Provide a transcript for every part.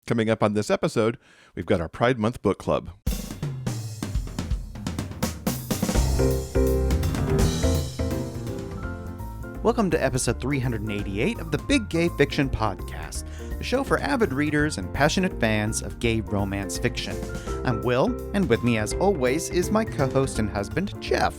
Coming up on this episode, we've got our Pride Month Book Club. Welcome to episode 388 of the Big Gay Fiction Podcast, the show for avid readers and passionate fans of gay romance fiction. I'm Will, and with me as always is my co-host and husband, Jeff.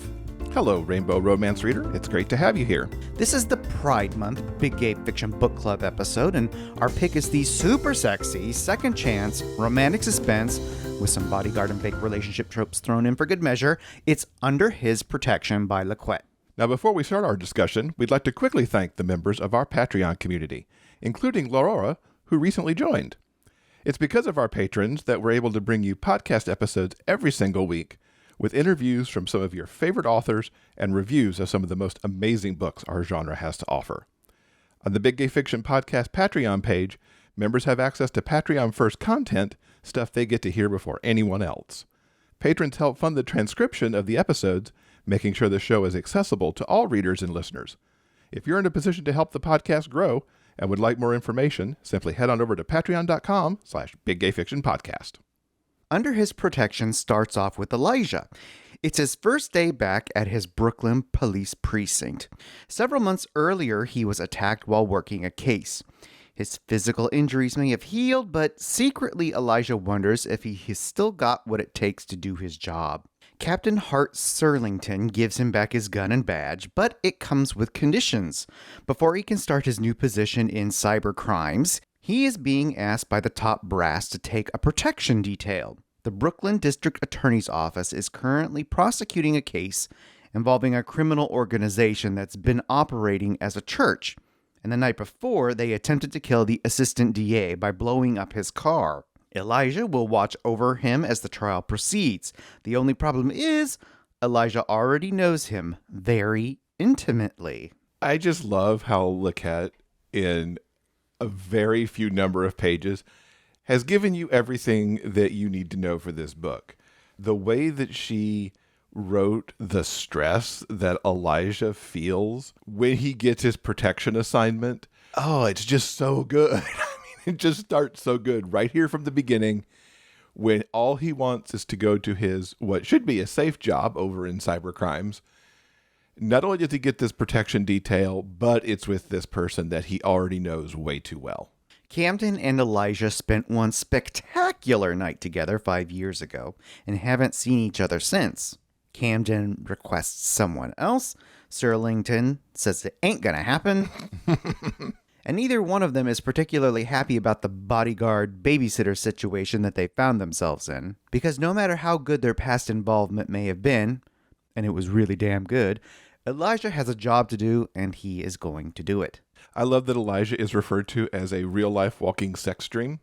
Hello, Rainbow Romance Reader. It's great to have you here. This is the Pride Month Big Gay Fiction Book Club episode, and our pick is the super sexy, second chance, romantic suspense with some bodyguard and fake relationship tropes thrown in for good measure. It's Under His Protection by LaQuette. Now, before we start our discussion, we'd like to quickly thank the members of our Patreon community, including Laura, who recently joined. It's because of our patrons that we're able to bring you podcast episodes every single week, with interviews from some of your favorite authors and reviews of some of the most amazing books our genre has to offer. On the Big Gay Fiction Podcast Patreon page, members have access to Patreon First content, stuff they get to hear before anyone else. Patrons help fund the transcription of the episodes, making sure the show is accessible to all readers and listeners. If you're in a position to help the podcast grow and would like more information, simply head on over to patreon.com/biggayfictionpodcast. Under His Protection starts off with Elijah. It's his first day back at his Brooklyn police precinct. Several months earlier, he was attacked while working a case. His physical injuries may have healed, but secretly Elijah wonders if he has still got what it takes to do his job. Captain Hart Surlington gives him back his gun and badge, but it comes with conditions. Before he can start his new position in cyber crimes, he is being asked by the top brass to take a protection detail. The Brooklyn District Attorney's Office is currently prosecuting a case involving a criminal organization that's been operating as a church. And the night before, they attempted to kill the assistant DA by blowing up his car. Elijah will watch over him as the trial proceeds. The only problem is, Elijah already knows him very intimately. I just love how LaQuette, in a very few number of pages, has given you everything that you need to know for this book. The way that she wrote the stress that Elijah feels when he gets his protection assignment, it's just so good. It just starts so good right here from the beginning, when all he wants is to go to his, what should be a safe job over in cyber crimes. Not only does he get this protection detail, but it's with this person that he already knows way too well. Camden and Elijah spent one spectacular night together 5 years ago and haven't seen each other since. Camden requests someone else. Surlington says it ain't gonna happen. And neither one of them is particularly happy about the bodyguard babysitter situation that they found themselves in, because no matter how good their past involvement may have been, and it was really damn good, Elijah has a job to do, and he is going to do it. I love that Elijah is referred to as a real-life walking sex dream.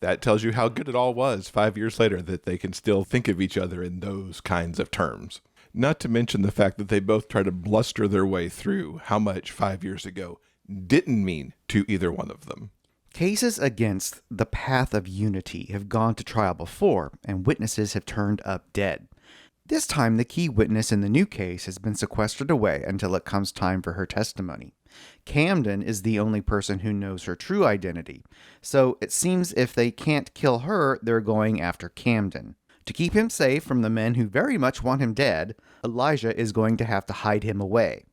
That tells you how good it all was 5 years later, that they can still think of each other in those kinds of terms. Not to mention the fact that they both try to bluster their way through how much 5 years ago didn't mean to either one of them. Cases against the path of unity have gone to trial before, and witnesses have turned up dead. This time, the key witness in the new case has been sequestered away until it comes time for her testimony. Camden is the only person who knows her true identity, so it seems if they can't kill her, they're going after Camden. To keep him safe from the men who very much want him dead, Elijah is going to have to hide him away.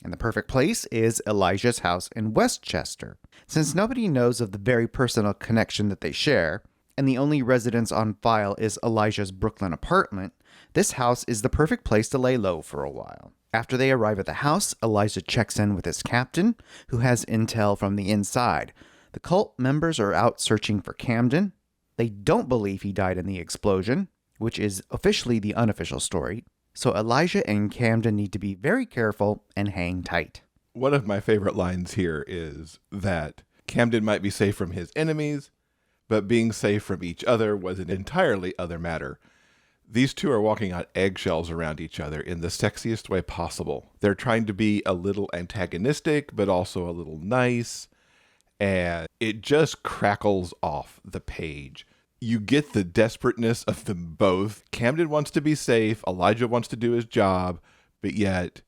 And the perfect place is Elijah's house in Westchester. Since nobody knows of the very personal connection that they share, and the only residence on file is Elijah's Brooklyn apartment, this house is the perfect place to lay low for a while. After they arrive at the house, Elijah checks in with his captain, who has intel from the inside. The cult members are out searching for Camden. They don't believe he died in the explosion, which is officially the unofficial story. So Elijah and Camden need to be very careful and hang tight. One of my favorite lines here is that Camden might be safe from his enemies, but being safe from each other was an entirely other matter. These two are walking on eggshells around each other in the sexiest way possible. They're trying to be a little antagonistic, but also a little nice, and it just crackles off the page. You get the desperateness of them both. Camden wants to be safe, Elijah wants to do his job, but yet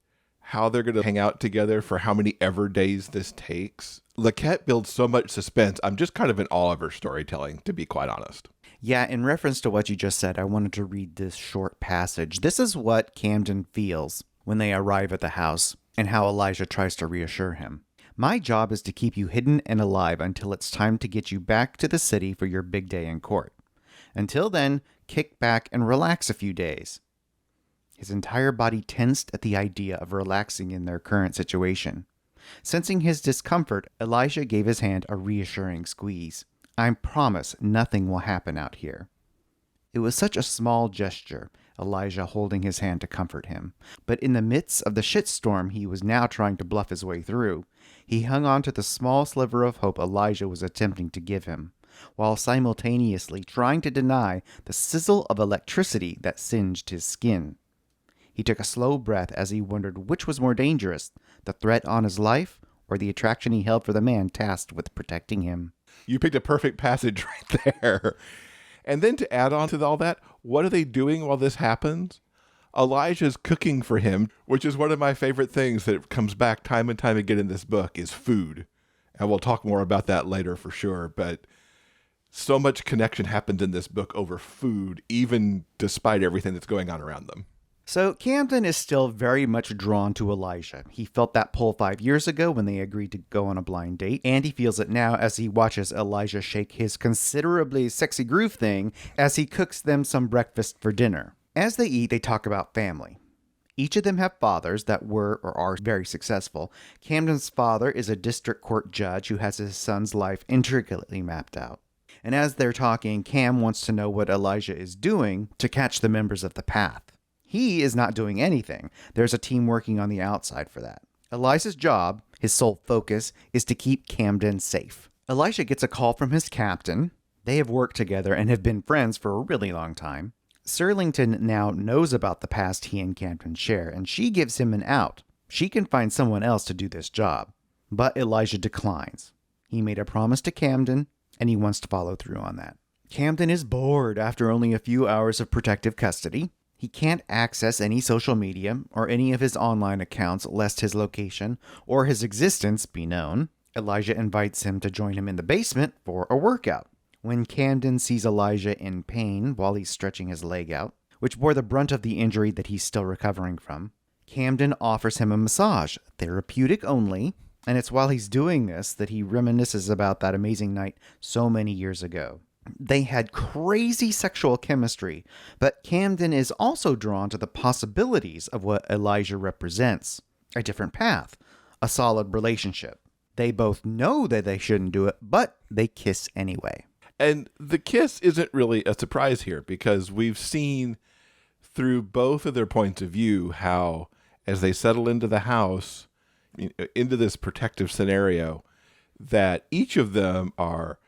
how they're going to hang out together for how many ever days this takes. LaQuette builds so much suspense. I'm just kind of in awe of her storytelling, to be quite honest. Yeah, in reference to what you just said, I wanted to read this short passage. This is what Camden feels when they arrive at the house and how Elijah tries to reassure him. My job is to keep you hidden and alive until it's time to get you back to the city for your big day in court. Until then, kick back and relax a few days. His entire body tensed at the idea of relaxing in their current situation. Sensing his discomfort, Elijah gave his hand a reassuring squeeze. I promise nothing will happen out here. It was such a small gesture, Elijah holding his hand to comfort him. But in the midst of the shitstorm he was now trying to bluff his way through, he hung on to the small sliver of hope Elijah was attempting to give him, while simultaneously trying to deny the sizzle of electricity that singed his skin. He took a slow breath as he wondered which was more dangerous, the threat on his life or the attraction he held for the man tasked with protecting him. You picked a perfect passage right there. And then to add on to all that, what are they doing while this happens? Elijah's cooking for him, which is one of my favorite things that comes back time and time again in this book, is food. And we'll talk more about that later for sure. But so much connection happens in this book over food, even despite everything that's going on around them. So Camden is still very much drawn to Elijah. He felt that pull 5 years ago when they agreed to go on a blind date, and he feels it now as he watches Elijah shake his considerably sexy groove thing as he cooks them some breakfast for dinner. As they eat, they talk about family. Each of them have fathers that were or are very successful. Camden's father is a district court judge who has his son's life intricately mapped out. And as they're talking, Cam wants to know what Elijah is doing to catch the members of the Path. He is not doing anything. There's a team working on the outside for that. Elijah's job, his sole focus, is to keep Camden safe. Elijah gets a call from his captain. They have worked together and have been friends for a really long time. Surlington now knows about the past he and Camden share, and she gives him an out. She can find someone else to do this job. But Elijah declines. He made a promise to Camden, and he wants to follow through on that. Camden is bored after only a few hours of protective custody. He can't access any social media or any of his online accounts lest his location or his existence be known. Elijah invites him to join him in the basement for a workout. When Camden sees Elijah in pain while he's stretching his leg out, which bore the brunt of the injury that he's still recovering from, Camden offers him a massage, therapeutic only, and it's while he's doing this that he reminisces about that amazing night so many years ago. They had crazy sexual chemistry, but Camden is also drawn to the possibilities of what Elijah represents. A different path, a solid relationship. They both know that they shouldn't do it, but they kiss anyway. And the kiss isn't really a surprise here because we've seen through both of their points of view how as they settle into the house, into this protective scenario, that each of them are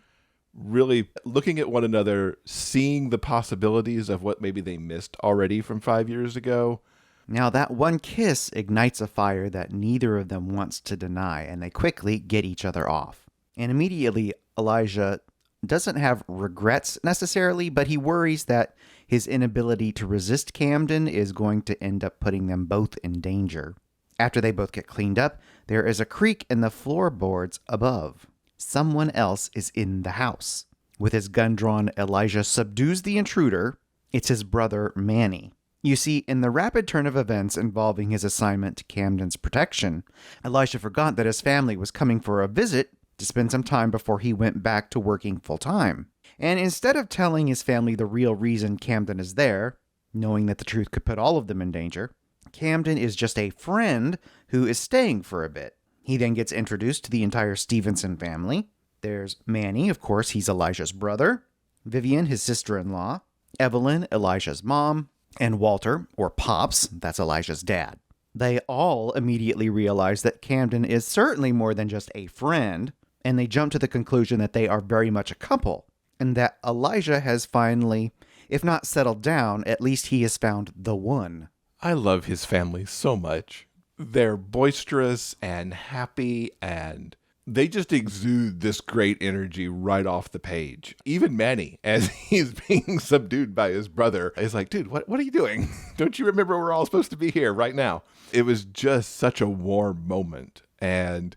really looking at one another, seeing the possibilities of what maybe they missed already from 5 years ago. Now that one kiss ignites a fire that neither of them wants to deny, and they quickly get each other off. And immediately, Elijah doesn't have regrets necessarily, but he worries that his inability to resist Camden is going to end up putting them both in danger. After they both get cleaned up, there is a creak in the floorboards above. Someone else is in the house. With his gun drawn, Elijah subdues the intruder. It's his brother, Manny. You see, in the rapid turn of events involving his assignment to Camden's protection, Elijah forgot that his family was coming for a visit to spend some time before he went back to working full-time. And instead of telling his family the real reason Camden is there, knowing that the truth could put all of them in danger, Camden is just a friend who is staying for a bit. He then gets introduced to the entire Stevenson family. There's Manny, of course, he's Elijah's brother, Vivian, his sister-in-law, Evelyn, Elijah's mom, and Walter, or Pops, that's Elijah's dad. They all immediately realize that Camden is certainly more than just a friend, and they jump to the conclusion that they are very much a couple, and that Elijah has finally, if not settled down, at least he has found the one. I love his family so much. They're boisterous and happy, and They just exude this great energy right off the page. Even Manny, as he's being subdued by his brother, is like, dude, what are you doing? Don't you remember we're all supposed to be here right now? It was just such a warm moment. And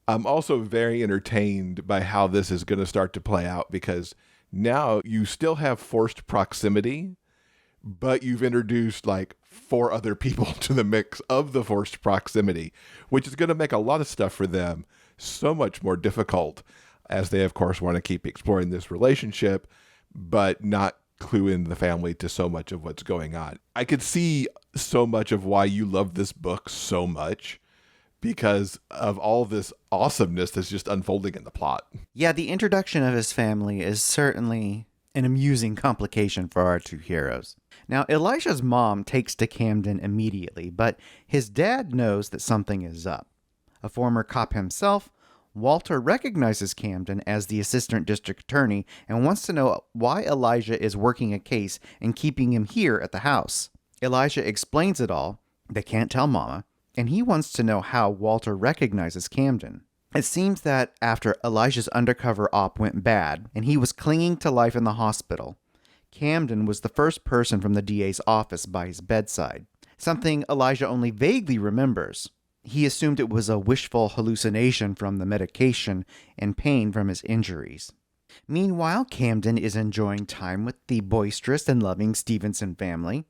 I'm also very entertained by how this is going to start to play out, because now you still have forced proximity, but you've introduced like 4 other people to the mix of the forced proximity, which is going to make a lot of stuff for them so much more difficult, as they, of course, want to keep exploring this relationship, but not clue in the family to so much of what's going on. I could see so much of why you love this book so much, because of all this awesomeness that's just unfolding in the plot. Yeah, the introduction of his family is certainly an amusing complication for our 2 heroes. Now, Elijah's mom takes to Camden immediately, but his dad knows that something is up. A former cop himself, Walter recognizes Camden as the assistant district attorney and wants to know why Elijah is working a case and keeping him here at the house. Elijah explains it all. They can't tell Mama, and he wants to know how Walter recognizes Camden. It seems that after Elijah's undercover op went bad and he was clinging to life in the hospital, Camden was the first person from the DA's office by his bedside, something Elijah only vaguely remembers. He assumed it was a wishful hallucination from the medication and pain from his injuries. Meanwhile, Camden is enjoying time with the boisterous and loving Stevenson family.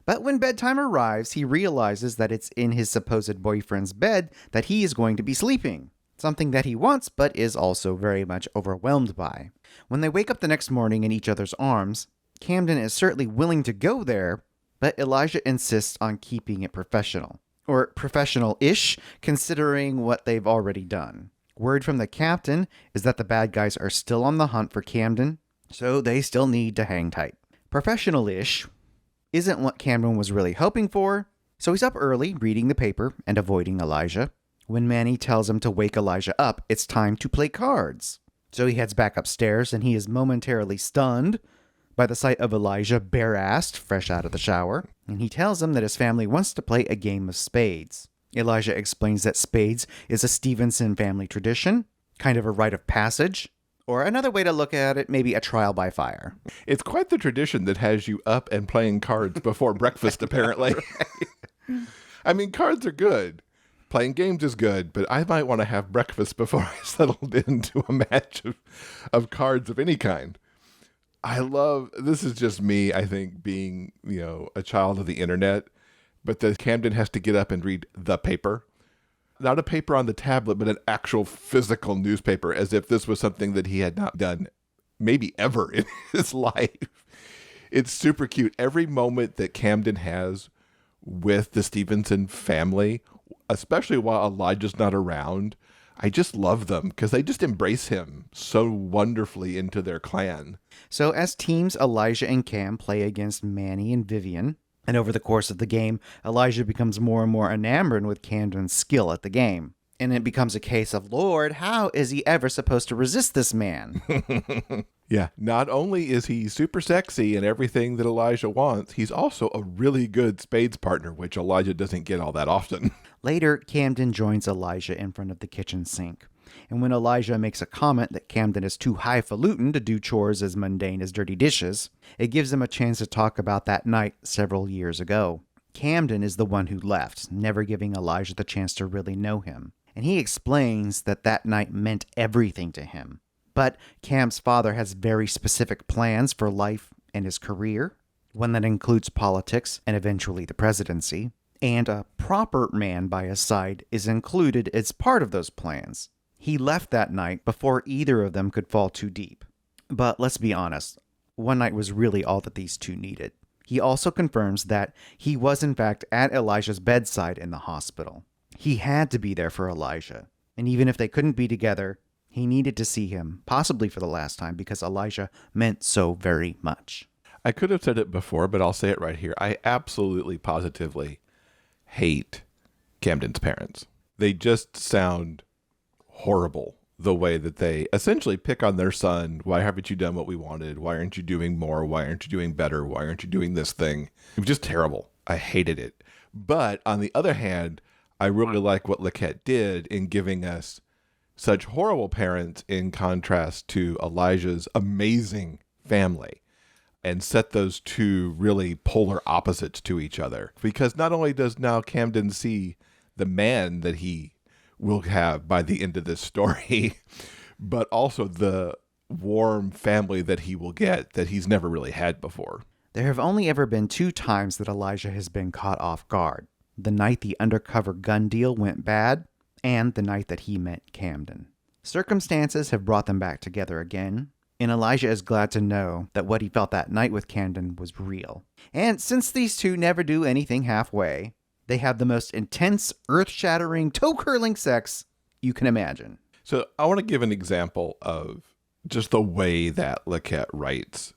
But when bedtime arrives, he realizes that it's in his supposed boyfriend's bed that he is going to be sleeping, something that he wants but is also very much overwhelmed by. When they wake up the next morning in each other's arms, Camden is certainly willing to go there, but Elijah insists on keeping it professional. Or professional-ish, considering what they've already done. Word from the captain is that the bad guys are still on the hunt for Camden, so they still need to hang tight. Professional-ish isn't what Camden was really hoping for, so he's up early, reading the paper and avoiding Elijah. When Manny tells him to wake Elijah up, it's time to play cards. So he heads back upstairs, and he is momentarily stunned by the sight of Elijah bare-assed, fresh out of the shower, and he tells him that his family wants to play a game of spades. Elijah explains that spades is a Stevenson family tradition, kind of a rite of passage, or another way to look at it, maybe a trial by fire. It's quite the tradition that has you up and playing cards before breakfast, apparently. I mean, cards are good. Playing games is good, but I might want to have breakfast before I settled into a match of cards of any kind. I love, this is just me, I think, being, a child of the internet, but that Camden has to get up and read the paper. Not a paper on the tablet, but an actual physical newspaper, as if this was something that he had not done maybe ever in his life. It's super cute. Every moment that Camden has with the Stevenson family, especially while Elijah's not around, I just love them because they just embrace him so wonderfully into their clan. So as teams, Elijah and Cam play against Manny and Vivian, and over the course of the game, Elijah becomes more and more enamored with Camden's skill at the game. And it becomes a case of, Lord, how is he ever supposed to resist this man? Yeah, not only is he super sexy and everything that Elijah wants, he's also a really good spades partner, which Elijah doesn't get all that often. Later, Camden joins Elijah in front of the kitchen sink. And when Elijah makes a comment that Camden is too highfalutin to do chores as mundane as dirty dishes, it gives him a chance to talk about that night several years ago. Camden is the one who left, never giving Elijah the chance to really know him. And he explains that that night meant everything to him. But Cam's father has very specific plans for life and his career, one that includes politics and eventually the presidency. And a proper man by his side is included as part of those plans. He left that night before either of them could fall too deep. But let's be honest, one night was really all that these two needed. He also confirms that he was in fact at Elijah's bedside in the hospital. He had to be there for Elijah. And even if they couldn't be together, he needed to see him, possibly for the last time, because Elijah meant so very much. I could have said it before, but I'll say it right here. I absolutely, positively hate Camden's parents. They just sound horrible, the way that they essentially pick on their son. Why haven't you done what we wanted? Why aren't you doing more? Why aren't you doing better? Why aren't you doing this thing? It was just terrible. I hated it. But on the other hand, I really like what LaQuette did in giving us such horrible parents in contrast to Elijah's amazing family, and set those two really polar opposites to each other. Because not only does now Camden see the man that he will have by the end of this story, but also the warm family that he will get that he's never really had before. There have only ever been 2 times that Elijah has been caught off guard. The night the undercover gun deal went bad, and the night that he met Camden. Circumstances have brought them back together again, and Elijah is glad to know that what he felt that night with Camden was real. And since these two never do anything halfway, they have the most intense, earth-shattering, toe-curling sex you can imagine. So I want to give an example of just the way that LaQuette writes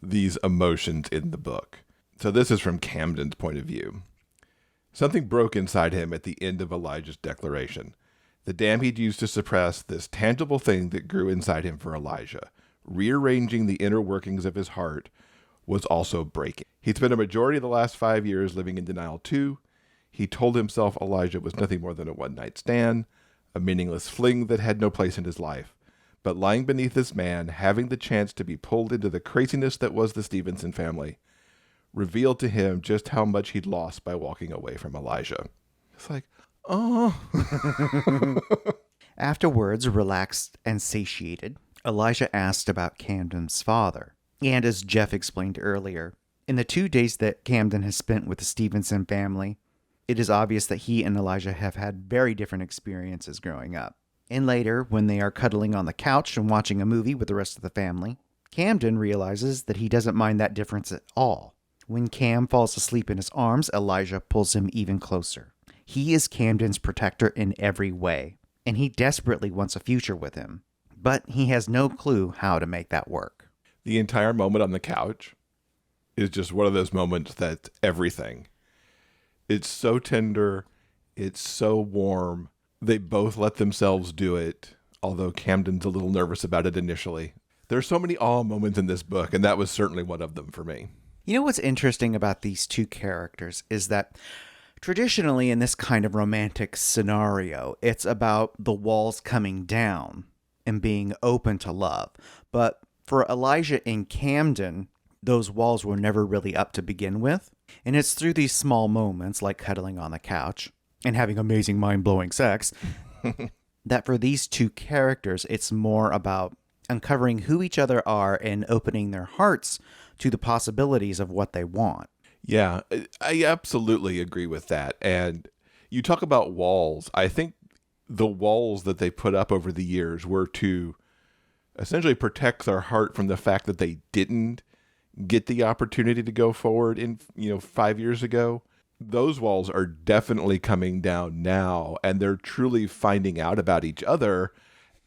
these emotions in the book. So this is from Camden's point of view. Something broke inside him at the end of Elijah's declaration. The dam he'd used to suppress this tangible thing that grew inside him for Elijah, rearranging the inner workings of his heart, was also breaking. He'd spent a majority of the last 5 years living in denial too. He told himself Elijah was nothing more than a one-night stand, a meaningless fling that had no place in his life. But lying beneath this man, having the chance to be pulled into the craziness that was the Stevenson family, revealed to him just how much he'd lost by walking away from Elijah. It's like, oh. Afterwards, relaxed and satiated, Elijah asked about Camden's father. And as Jeff explained earlier, in the 2 days that Camden has spent with the Stevenson family, it is obvious that he and Elijah have had very different experiences growing up. And later, when they are cuddling on the couch and watching a movie with the rest of the family, Camden realizes that he doesn't mind that difference at all. When Cam falls asleep in his arms, Elijah pulls him even closer. He is Camden's protector in every way, and he desperately wants a future with him. But he has no clue how to make that work. The entire moment on the couch is just one of those moments that's everything. It's so tender. It's so warm. They both let themselves do it, although Camden's a little nervous about it initially. There's so many awe moments in this book, and that was certainly one of them for me. You know what's interesting about these two characters is that traditionally in this kind of romantic scenario, it's about the walls coming down and being open to love. But for Elijah and Camden, those walls were never really up to begin with. And it's through these small moments, like cuddling on the couch and having amazing mind-blowing sex, that for these two characters, it's more about uncovering who each other are and opening their hearts to the possibilities of what they want. Yeah, I absolutely agree with that. And you talk about walls. I think the walls that they put up over the years were to essentially protect their heart from the fact that they didn't get the opportunity to go forward 5 years ago. Those walls are definitely coming down now, and they're truly finding out about each other.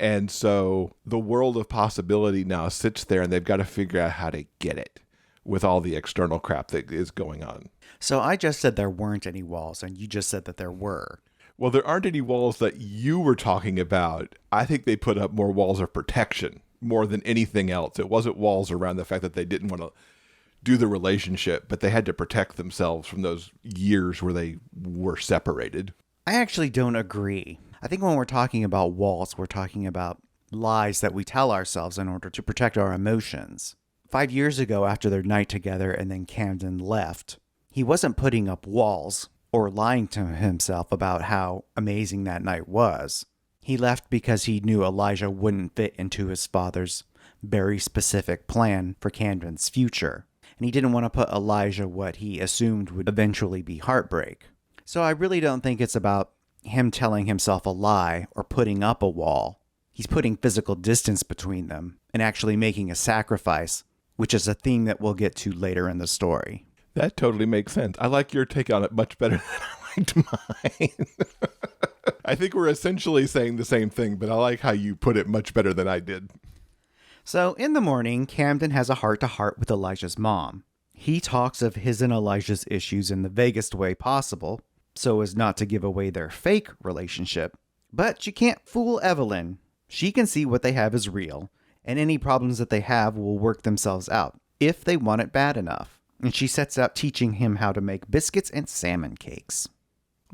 And so the world of possibility now sits there, and they've got to figure out how to get it with all the external crap that is going on. So I just said there weren't any walls, and you just said that there were. Well, there aren't any walls that you were talking about. I think they put up more walls of protection more than anything else. It wasn't walls around the fact that they didn't want to do the relationship, but they had to protect themselves from those years where they were separated. I actually don't agree. I think when we're talking about walls, we're talking about lies that we tell ourselves in order to protect our emotions. 5 years ago, after their night together and then Camden left, he wasn't putting up walls or lying to himself about how amazing that night was. He left because he knew Elijah wouldn't fit into his father's very specific plan for Camden's future. And he didn't want to put Elijah what he assumed would eventually be heartbreak. So I really don't think it's about him telling himself a lie or putting up a wall. He's putting physical distance between them and actually making a sacrifice, which is a theme that we'll get to later in the story. That totally makes sense. I like your take on it much better than I liked mine. I think we're essentially saying the same thing, but I like how you put it much better than I did. So in the morning, Camden has a heart-to-heart with Elijah's mom. He talks of his and Elijah's issues in the vaguest way possible, so as not to give away their fake relationship. But you can't fool Evelyn. She can see what they have is real, and any problems that they have will work themselves out, if they want it bad enough. And she sets out teaching him how to make biscuits and salmon cakes.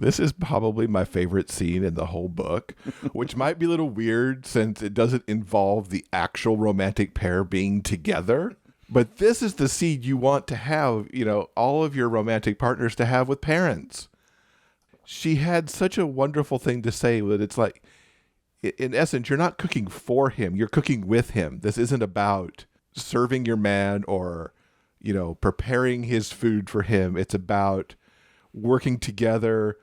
This is probably my favorite scene in the whole book, which might be a little weird since it doesn't involve the actual romantic pair being together. But this is the scene you want to have, all of your romantic partners to have with parents. She had such a wonderful thing to say that it's like, in essence, you're not cooking for him. You're cooking with him. This isn't about serving your man or, preparing his food for him. It's about working together,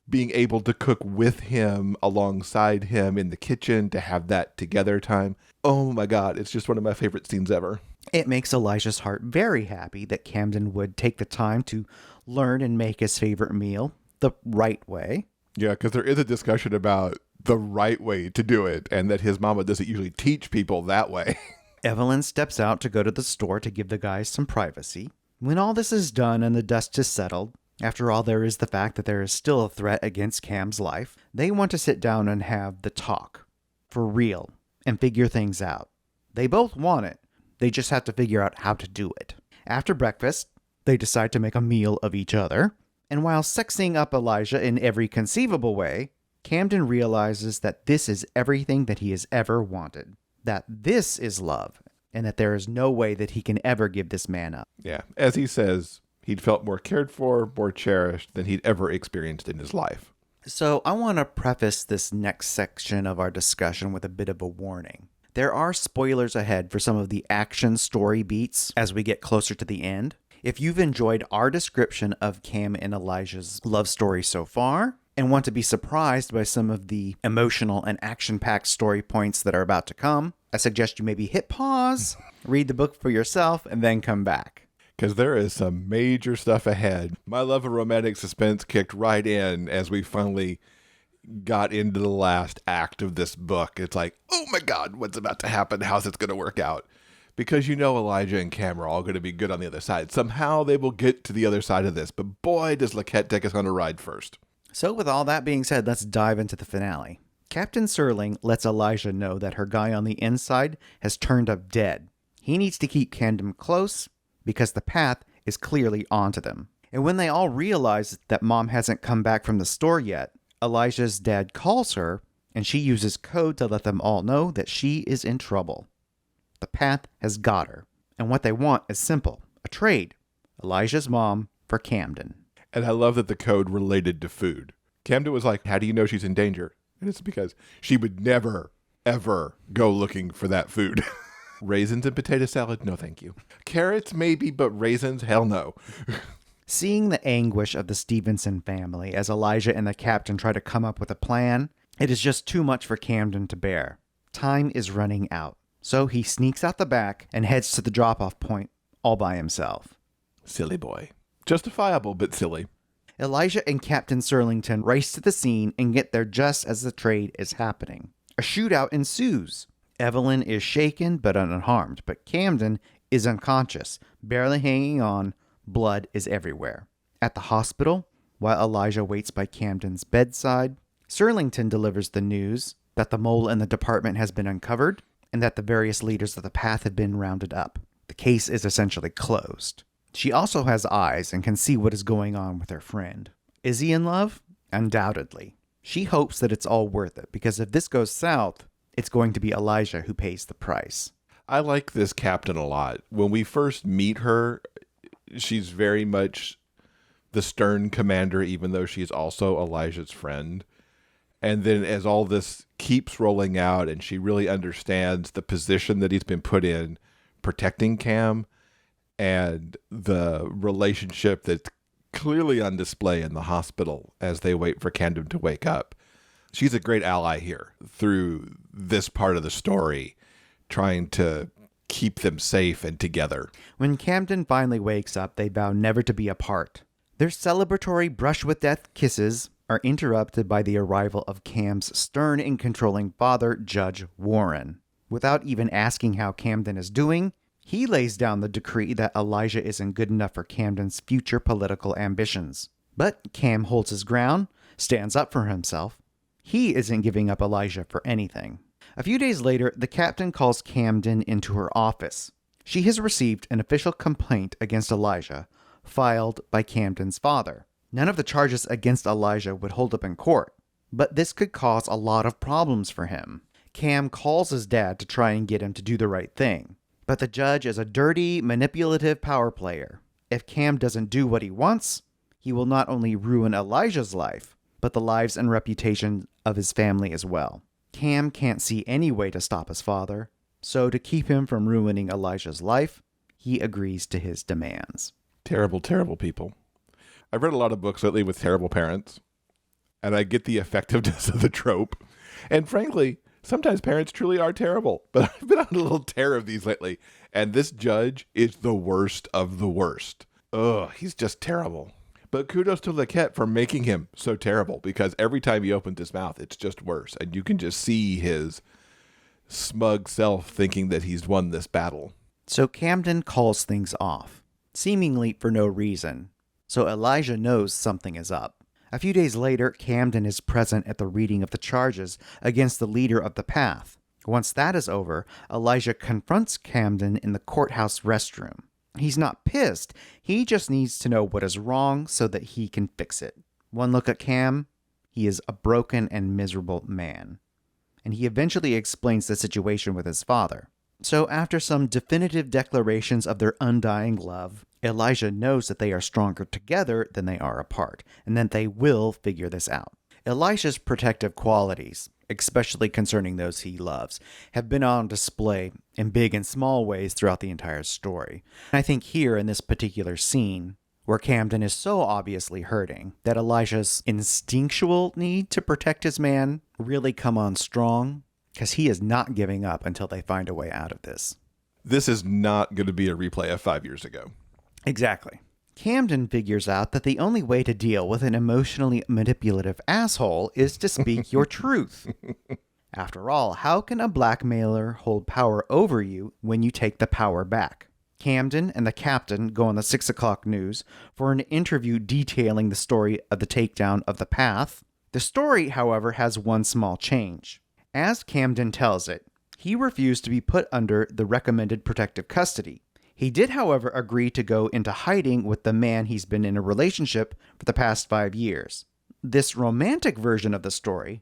being able to cook with him, alongside him in the kitchen, to have that together time. Oh my God, it's just one of my favorite scenes ever. It makes Elijah's heart very happy that Camden would take the time to learn and make his favorite meal the right way. Yeah, because there is a discussion about the right way to do it, and that his mama doesn't usually teach people that way. Evelyn steps out to go to the store to give the guys some privacy. When all this is done and the dust is settled, after all, there is the fact that there is still a threat against Cam's life, they want to sit down and have the talk. For real. And figure things out. They both want it. They just have to figure out how to do it. After breakfast, they decide to make a meal of each other. And while sexing up Elijah in every conceivable way, Camden realizes that this is everything that he has ever wanted. That this is love. And that there is no way that he can ever give this man up. Yeah. As he says, he'd felt more cared for, more cherished than he'd ever experienced in his life. So I want to preface this next section of our discussion with a bit of a warning. There are spoilers ahead for some of the action story beats as we get closer to the end. If you've enjoyed our description of Cam and Elijah's love story so far, and want to be surprised by some of the emotional and action-packed story points that are about to come, I suggest you maybe hit pause, read the book for yourself, and then come back. Because there is some major stuff ahead. My love of romantic suspense kicked right in as we finally got into the last act of this book. It's like, oh my God, what's about to happen? How's it going to work out? Because Elijah and Cam are all going to be good on the other side. Somehow they will get to the other side of this. But boy, does LaQuette take us on a ride first. So with all that being said, let's dive into the finale. Captain Serling lets Elijah know that her guy on the inside has turned up dead. He needs to keep Camden close, because the path is clearly onto them. And when they all realize that Mom hasn't come back from the store yet, Elijah's dad calls her, and she uses code to let them all know that she is in trouble. The path has got her, and what they want is simple, a trade. Elijah's mom for Camden. And I love that the code related to food. Camden was like, how do you know she's in danger? And it's because she would never, ever go looking for that food. Raisins and potato salad? No, thank you. Carrots, maybe, but raisins? Hell no. Seeing the anguish of the Stevenson family as Elijah and the captain try to come up with a plan, it is just too much for Camden to bear. Time is running out. So he sneaks out the back and heads to the drop-off point all by himself. Silly boy. Justifiable, but silly. Elijah and Captain Serlington race to the scene and get there just as the trade is happening. A shootout ensues. Evelyn is shaken but unharmed, but Camden is unconscious, barely hanging on. Blood is everywhere. At the hospital, while Elijah waits by Camden's bedside, Serlington delivers the news that the mole in the department has been uncovered and that the various leaders of the path have been rounded up. The case is essentially closed. She also has eyes and can see what is going on with her friend. Is he in love? Undoubtedly. She hopes that it's all worth it, because if this goes south, it's going to be Elijah who pays the price. I like this captain a lot. When we first meet her, she's very much the stern commander, even though she's also Elijah's friend. And then as all this keeps rolling out and she really understands the position that he's been put in, protecting Cam, and the relationship that's clearly on display in the hospital as they wait for Camden to wake up. She's a great ally here through this part of the story, trying to keep them safe and together. When Camden finally wakes up, they vow never to be apart. Their celebratory brush with death kisses are interrupted by the arrival of Cam's stern and controlling father, Judge Warren. Without even asking how Camden is doing, he lays down the decree that Elijah isn't good enough for Camden's future political ambitions. But Cam holds his ground, stands up for himself. He isn't giving up Elijah for anything. A few days later, the captain calls Camden into her office. She has received an official complaint against Elijah, filed by Camden's father. None of the charges against Elijah would hold up in court, but this could cause a lot of problems for him. Cam calls his dad to try and get him to do the right thing, but the judge is a dirty, manipulative power player. If Cam doesn't do what he wants, he will not only ruin Elijah's life, but the lives and reputation of his family as well. Cam can't see any way to stop his father, so to keep him from ruining Elijah's life, he agrees to his demands. Terrible, terrible people. I've read a lot of books lately with terrible parents, and I get the effectiveness of the trope. And frankly, sometimes parents truly are terrible, but I've been on a little tear of these lately, and this judge is the worst of the worst. Ugh, he's just terrible. But kudos to LaQuette for making him so terrible, because every time he opens his mouth, it's just worse. And you can just see his smug self thinking that he's won this battle. So Camden calls things off, seemingly for no reason. So Elijah knows something is up. A few days later, Camden is present at the reading of the charges against the leader of the Path. Once that is over, Elijah confronts Camden in the courthouse restroom. He's not pissed, he just needs to know what is wrong so that he can fix it. One look at Cam, he is a broken and miserable man. And he eventually explains the situation with his father. So after some definitive declarations of their undying love, Elijah knows that they are stronger together than they are apart, and that they will figure this out. Elijah's protective qualities, especially concerning those he loves, have been on display in big and small ways throughout the entire story. And I think here in this particular scene, where Camden is so obviously hurting, that Elijah's instinctual need to protect his man really come on strong, because he is not giving up until they find a way out of this. This is not going to be a replay of 5 years ago. Exactly. Camden figures out that the only way to deal with an emotionally manipulative asshole is to speak your truth. After all, how can a blackmailer hold power over you when you take the power back? Camden and the captain go on the 6 o'clock news for an interview detailing the story of the takedown of the Path. The story, however, has one small change. As Camden tells it, he refused to be put under the recommended protective custody. He did, however, agree to go into hiding with the man he's been in a relationship for the past 5 years. This romantic version of the story,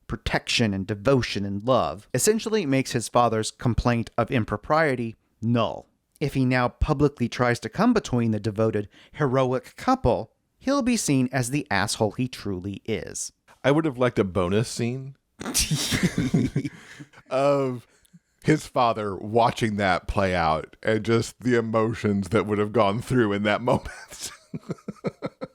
protection and devotion and love, essentially makes his father's complaint of impropriety null. If he now publicly tries to come between the devoted, heroic couple, he'll be seen as the asshole he truly is. I would have liked a bonus scene of his father watching that play out and just the emotions that would have gone through in that moment.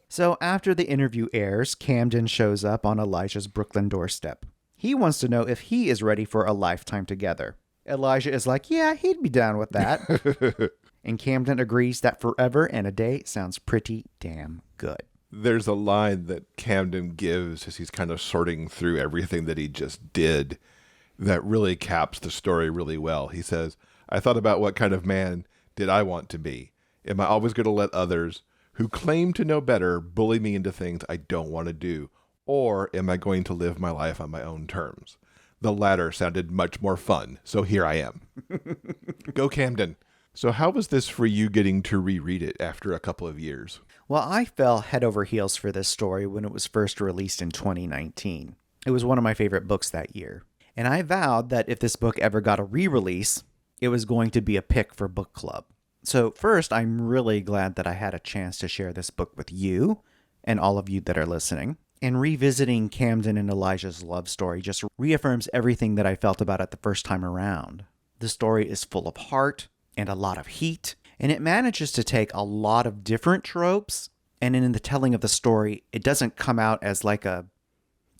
So after the interview airs, Camden shows up on Elijah's Brooklyn doorstep. He wants to know if he is ready for a lifetime together. Elijah is like, yeah, he'd be down with that. And Camden agrees that forever and a day sounds pretty damn good. There's a line that Camden gives as he's kind of sorting through everything that he just did that really caps the story really well. He says, I thought about what kind of man did I want to be? Am I always going to let others who claim to know better bully me into things I don't want to do? Or am I going to live my life on my own terms? The latter sounded much more fun, so here I am. Go Camden. So how was this for you getting to reread it after a couple of years? Well, I fell head over heels for this story when it was first released in 2019. It was one of my favorite books that year. And I vowed that if this book ever got a re-release, it was going to be a pick for book club. So first, I'm really glad that I had a chance to share this book with you and all of you that are listening. And revisiting Camden and Elijah's love story just reaffirms everything that I felt about it the first time around. The story is full of heart and a lot of heat, and it manages to take a lot of different tropes, and in the telling of the story, it doesn't come out as like a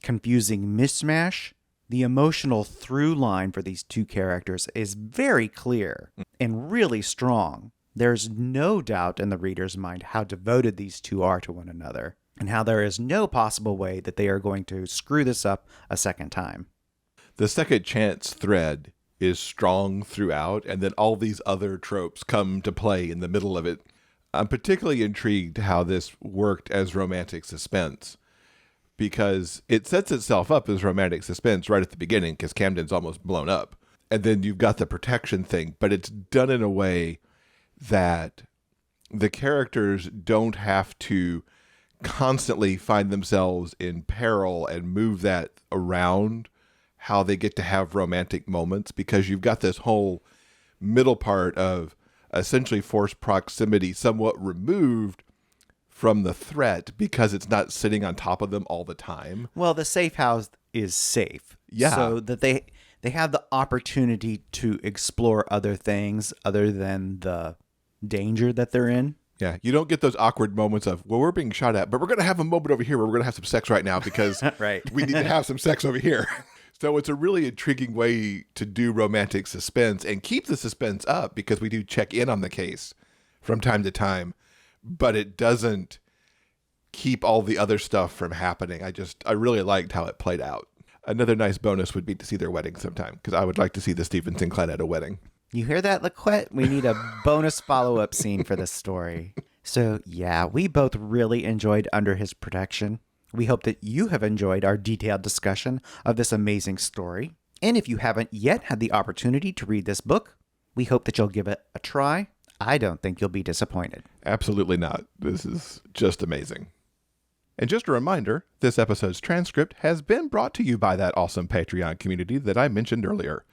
confusing mishmash. The emotional through line for these two characters is very clear and really strong. There's no doubt in the reader's mind how devoted these two are to one another, and how there is no possible way that they are going to screw this up a second time. The second chance thread is strong throughout, and then all these other tropes come to play in the middle of it. I'm particularly intrigued how this worked as romantic suspense, because it sets itself up as romantic suspense right at the beginning, because Camden's almost blown up. And then you've got the protection thing, but it's done in a way that the characters don't have to constantly find themselves in peril and move that around, how they get to have romantic moments, because you've got this whole middle part of essentially forced proximity somewhat removed from the threat because it's not sitting on top of them all the time. Well, the safe house is safe. Yeah. So that they have the opportunity to explore other things other than the danger that they're in. Yeah, you don't get those awkward moments of, well, we're being shot at, but we're going to have a moment over here where we're going to have some sex right now because Right. we need to have some sex over here. So it's a really intriguing way to do romantic suspense and keep the suspense up, because we do check in on the case from time to time, but it doesn't keep all the other stuff from happening. I really liked how it played out. Another nice bonus would be to see their wedding sometime, because I would like to see the Stevenson clan at a wedding. You hear that, LaQuette? We need a bonus follow-up scene for this story. So, yeah, we both really enjoyed Under His Protection. We hope that you have enjoyed our detailed discussion of this amazing story. And if you haven't yet had the opportunity to read this book, we hope that you'll give it a try. I don't think you'll be disappointed. Absolutely not. This is just amazing. And just a reminder, this episode's transcript has been brought to you by that awesome Patreon community that I mentioned earlier.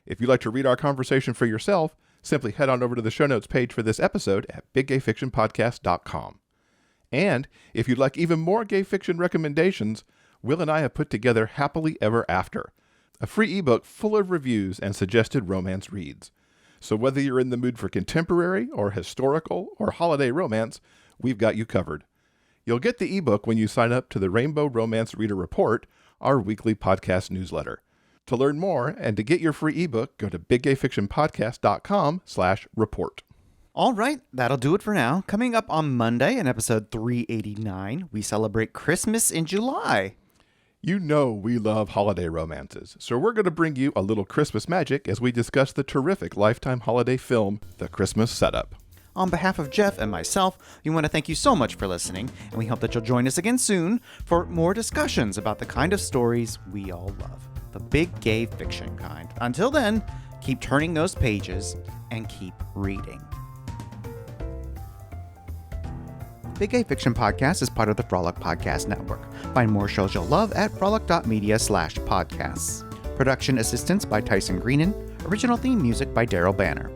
If you'd like to read our conversation for yourself, simply head on over to the show notes page for this episode at biggayfictionpodcast.com. And if you'd like even more gay fiction recommendations, Will and I have put together Happily Ever After, a free ebook full of reviews and suggested romance reads. So whether you're in the mood for contemporary or historical or holiday romance, we've got you covered. You'll get the ebook when you sign up to the Rainbow Romance Reader Report, our weekly podcast newsletter. To learn more and to get your free ebook, go to biggayfictionpodcast.com/report. All right, that'll do it for now. Coming up on Monday in episode 389, we celebrate Christmas in July. You know we love holiday romances, so we're going to bring you a little Christmas magic as we discuss the terrific Lifetime holiday film, The Christmas Setup. On behalf of Jeff and myself, we want to thank you so much for listening, and we hope that you'll join us again soon for more discussions about the kind of stories we all love. The big gay fiction kind. Until then, keep turning those pages and keep reading. Big Gay Fiction Podcast is part of the Frolic Podcast Network. Find more shows you'll love at frolic.media/podcasts. Production assistance by Tyson Greenan. Original theme music by Daryl Banner.